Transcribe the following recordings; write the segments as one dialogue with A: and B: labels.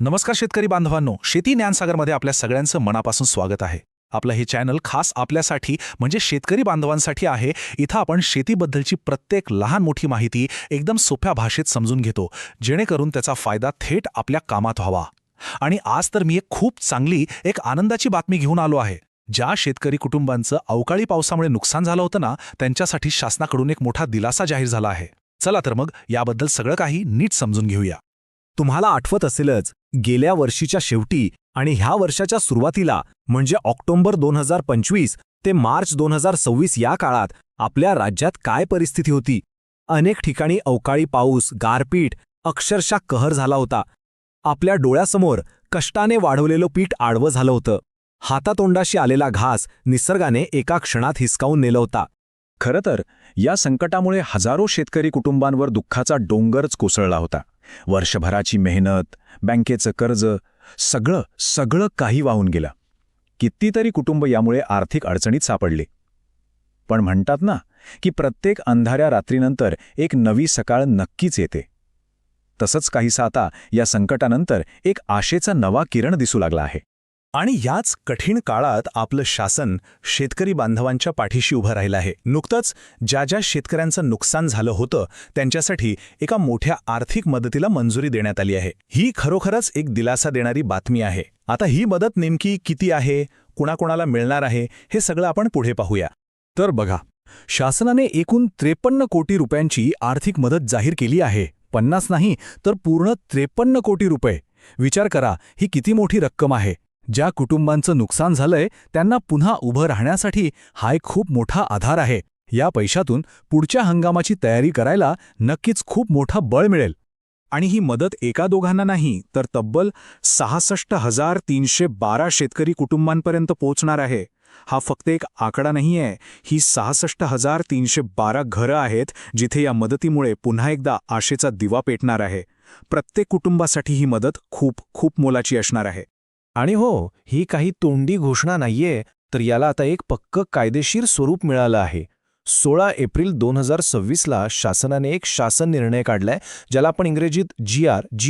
A: नमस्कार शेतकरी बांधवांनो, शेती ज्ञानसागरमध्ये आपल्या सगळ्यांचं मनापासून स्वागत आहे. आपलं हे चॅनल खास आपल्यासाठी म्हणजे शेतकरी बांधवांसाठी आहे. इथं आपण शेतीबद्दलची प्रत्येक लहान मोठी माहिती एकदम सोप्या भाषेत समजून घेतो, जेणेकरून त्याचा फायदा थेट आपल्या कामात व्हावा. आणि आज तर मी एक खूप चांगली आनंदाची बातमी घेऊन आलो आहे. ज्या शेतकरी कुटुंबांचं अवकाळी पावसामुळे नुकसान झालं होतं ना, त्यांच्यासाठी शासनाकडून एक मोठा दिलासा जाहीर झाला आहे. चला तर मग याबद्दल सगळं काही नीट समजून घेऊया.
B: तुम्हाला आठवत असेलच, गेल्या वर्षीच्या शेवटी आणि ह्या वर्षाच्या सुरुवातीला म्हणजे ऑक्टोबर 2025 ते मार्च 2026 या काळात आपल्या राज्यात काय परिस्थिती होती. अनेक ठिकाणी अवकाळी पाऊस, गारपीट अक्षरशः कहर झाला होता. आपल्या डोळ्यासमोर कष्टाने वाढवलेलं पीठ आडवं झालं होतं. हातातोंडाशी आलेला घास निसर्गाने एका क्षणात हिसकावून नेलं होता.
C: खरं तर या संकटामुळे हजारो शेतकरी कुटुंबांवर दुःखाचा डोंगरच कोसळला होता. वर्षभराची मेहनत, बँकेचं कर्ज, सगळं काही वाहून गेलं. कितीतरी कुटुंब यामुळे आर्थिक अडचणीत सापडले. पण म्हणतात ना की प्रत्येक अंधाऱ्या रात्रीनंतर एक नवी सकाळ नक्कीच येते. तसंच काहीसं आता या संकटानंतर एक आशेचा नवा किरण दिसू लागला आहे.
A: आणि याच कठीण काळात आपलं शासन शेतकरी बांधवांच्या पाठीशी उभं राहिलं आहे. नुकतंच ज्या शेतकऱ्यांचं नुकसान झालं होतं त्यांच्यासाठी एका मोठ्या आर्थिक मदतीला मंजुरी देण्यात आली आहे. ही खरोखरच एक दिलासा देणारी बातमी आहे. आता ही मदत नेमकी किती आहे, कुणाकुणाला मिळणार आहे, हे सगळं आपण पुढे पाहूया.
B: तर बघा, शासनाने एकूण 53 कोटी रुपयांची आर्थिक मदत जाहीर केली आहे. 50 नाही तर पूर्ण 53 कोटी रुपये. विचार करा, ही किती मोठी रक्कम आहे. ज्या कुटुंबांचं नुकसान झालंय त्यांना पुन्हा उभं राहण्यासाठी हा एक खूप मोठा आधार आहे. या पैशातून पुढच्या हंगामाची तयारी करायला नक्कीच खूप मोठं बळ मिळेल.
A: आणि ही मदत एका दोघांना नाही तर तब्बल 66,312 शेतकरी कुटुंबांपर्यंत पोहोचणार आहे. हा फक्त एक आकडा नाहीये, ही 66,312 घरं आहेत जिथे या मदतीमुळे पुन्हा एकदा आशेचा दिवा पेटणार आहे. प्रत्येक कुटुंबासाठी ही मदत खूप खूप मोलाची असणार आहे.
B: आणि हो, ही काही तोंडी घोषणा नाहीये, तर याला आता एक पक्कं कायदेशीर स्वरूप मिळालं आहे. 16 एप्रिल 2026ला शासनाने एक शासन निर्णय काढलाय, ज्याला आपण इंग्रजीत जी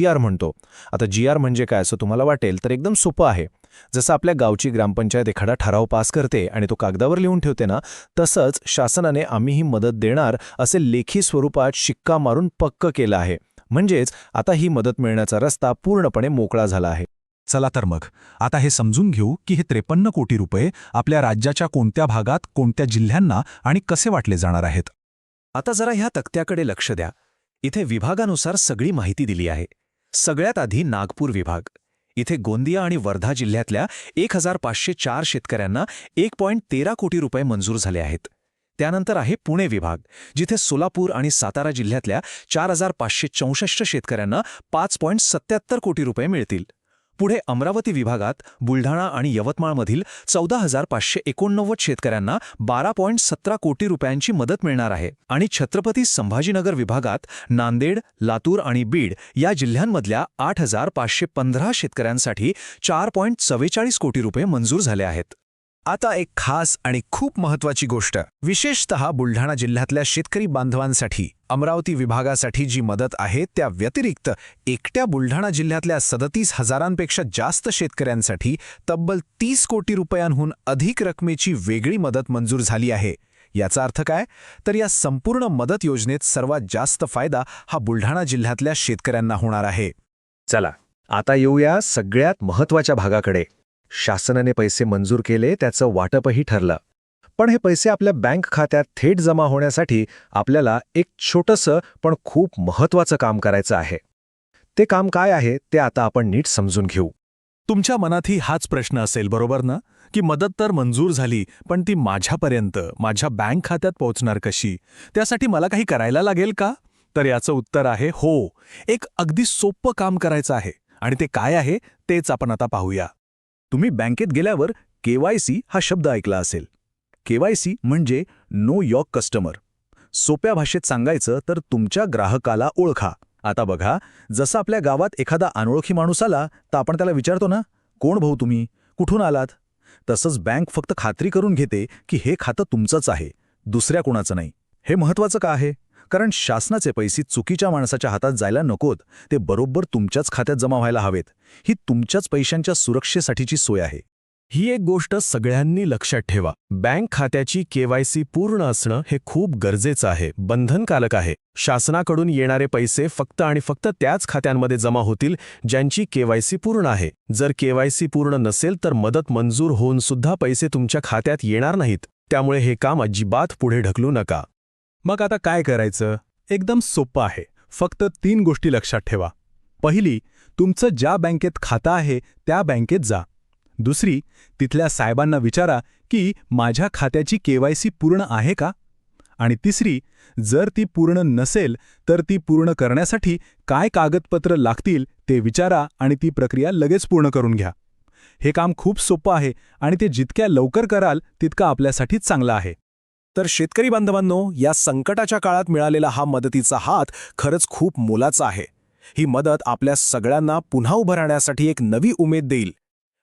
B: आर म्हणतो. आता जी.आर. म्हणजे काय असं तुम्हाला वाटेल तर एकदम सोपं आहे. जसं आपल्या गावची ग्रामपंचायत एखादा ठराव पास करते आणि तो कागदावर लिहून ठेवते ना, तसंच शासनाने आम्ही ही मदत देणार असे लेखी स्वरूपात शिक्का मारून पक्क केलं आहे. म्हणजेच आता ही मदत मिळण्याचा रस्ता पूर्णपणे मोकळा झाला आहे.
A: चला तर मग आता हे समजून घेऊ की हे 53 कोटी रुपये आपल्या राज्याच्या कोणत्या भागात, कोणत्या जिल्ह्यांना आणि कसे वाटले जाणार आहेत.
B: आता जरा ह्या तक्त्याकडे लक्ष द्या. इथे विभागानुसार सगळी माहिती दिली आहे. सगळ्यात आधी नागपूर विभाग. इथे गोंदिया आणि वर्धा जिल्ह्यातल्या 1,504 शेतकऱ्यांना 1.13 कोटी रुपये मंजूर झाले आहेत. त्यानंतर आहे पुणे विभाग, जिथे सोलापूर आणि सातारा जिल्ह्यातल्या 4,564 शेतकऱ्यांना 5.77 कोटी रुपये मिळतील. पुढे अमरावती विभागात बुलढाणा आणि यवतमाळमधील 14,589 शेतकऱ्यांना 12.17 कोटी रुपयांची मदत मिळणार आहे. आणि छत्रपती संभाजीनगर विभागात नांदेड, लातूर आणि बीड या जिल्ह्यांमधल्या 8,515 शेतकऱ्यांसाठी 4.44 कोटी रुपये मंजूर झाले आहेत. आता एक खास आणि खूप महत्त्वाची गोष्ट, विशेषतः बुलढाणा जिल्ह्यातल्या शेतकरी बांधवांसाठी अमरावती विभागासाठी जी मदत आहे त्या व्यतिरिक्त एकट्या बुलढाणा जिल्ह्यातल्या 37,000पेक्षा जास्त शेतकऱ्यांसाठी तब्बल 30 कोटी रुपयांहून अधिक रकमेची वेगळी मदत मंजूर झाली आहे. याचा अर्थ काय, तर या संपूर्ण मदत योजनेत सर्वात जास्त फायदा हा बुलढाणा जिल्ह्यातल्या शेतकऱ्यांना होणार आहे.
D: चला आता येऊया सगळ्यात महत्त्वाच्या भागाकडे. शासनाने पैसे मंजूर केले, त्याचं वाटपही ठरलं. पण हे पैसे आपल्या बँक खात्यात थेट जमा होण्यासाठी आपल्याला एक छोटंसं पण खूप महत्त्वाचं काम करायचं आहे. ते काम काय आहे ते आता आपण नीट समजून घेऊ.
A: तुमच्या मनातही हाच प्रश्न असेल, बरोबर ना, की मदत तर मंजूर झाली पण ती माझ्यापर्यंत, माझ्या बँक खात्यात पोहोचणार कशी? त्यासाठी मला काही करायला लागेल का? तर याचं उत्तर आहे हो. एक अगदी सोपं काम करायचं आहे. आणि ते काय आहे तेच आपण आता पाहूया. तुम्ही बँकेत गेल्यावर KYC हा शब्द ऐकला असेल. KYC म्हणजे नो योर कस्टमर. सोप्या भाषेत सांगायचं तर तुमच्या ग्राहकाला ओळखा. आता बघा, जसं आपल्या गावात एखादा अनोळखी माणूस आला तर आपण त्याला विचारतो ना, कोण भाऊ तुम्ही, कुठून आलात? तसंच बँक फक्त खात्री करून घेते की हे खातं तुमचंच आहे, दुसऱ्या कोणाचं नाही. हे महत्त्वाचं का आहे?
C: कारण शासनाचे पैसे चुकीच्या माणसाच्या हातात जायला नकोत, ते बरोबर तुमच्याच खात्यात जमा व्हायला हवेत. ही तुमच्याच पैशांच्या सुरक्षेसाठीची सोय आहे.
B: ही एक गोष्ट सगळ्यांनी लक्षात ठेवा. बँक खात्याची केवायसी पूर्ण असणं हे खूप गरजेचं आहे, बंधनकारक आहे. शासनाकडून येणारे पैसे फक्त आणि फक्त त्याच खात्यांमध्ये जमा होतील ज्यांची केवायसी पूर्ण आहे. जर केवायसी पूर्ण नसेल तर मदत मंजूर होऊन सुद्धा पैसे तुमच्या खात्यात येणार नाहीत. त्यामुळे हे काम अजिबात पुढे ढकलू नका.
A: मग आता काय करायचं? एकदम सोपं आहे. फक्त 3 गोष्टी लक्षात ठेवा. पहिली, तुमचं ज्या बँकेत खातं आहे त्या बँकेत जा. दुसरी, तिथल्या साहेबांना विचारा की माझ्या खात्याची केवायसी पूर्ण आहे का? आणि तिसरी, जर ती पूर्ण नसेल तर ती पूर्ण करण्यासाठी काय कागदपत्र लागतील ते विचारा आणि ती प्रक्रिया लगेच पूर्ण करून घ्या. हे काम खूप सोपं आहे आणि ते जितक्या लवकर कराल तितकं आपल्यासाठी चांगलं आहे.
B: तर शेतकरी बांधवांनो, या संकटाच्या काळात मिळालेला हा मदतीचा हात खरंच खूप मोलाचा आहे. ही मदत आपल्या सगळ्यांना पुन्हा उभं राहण्यासाठी एक नवी उमेद देईल.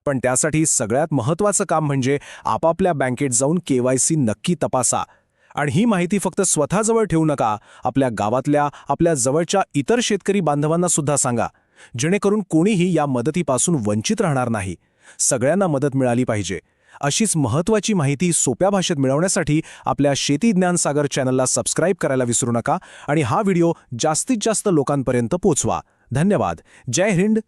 B: पण त्यासाठी सगळ्यात महत्त्वाचं काम म्हणजे आपापल्या बँकेत जाऊन केवायसी नक्की तपासा. आणि ही माहिती फक्त स्वतःजवळ ठेवू नका, आपल्या गावातल्या, आपल्या जवळच्या इतर शेतकरी बांधवांना सुद्धा सांगा, जेणेकरून कोणीही या मदतीपासून वंचित राहणार नाही. सगळ्यांना मदत मिळाली पाहिजे. अशीच महत्त्वाची माहिती सोप्या भाषेत मिळवण्यासाठी आपल्या शेती ज्ञान सागर चॅनलला सबस्क्राईब करायला विसरू नका आणि हा व्हिडिओ जास्तीत जास्त लोकांपर्यंत पोहोचवा. धन्यवाद. जय हिंद.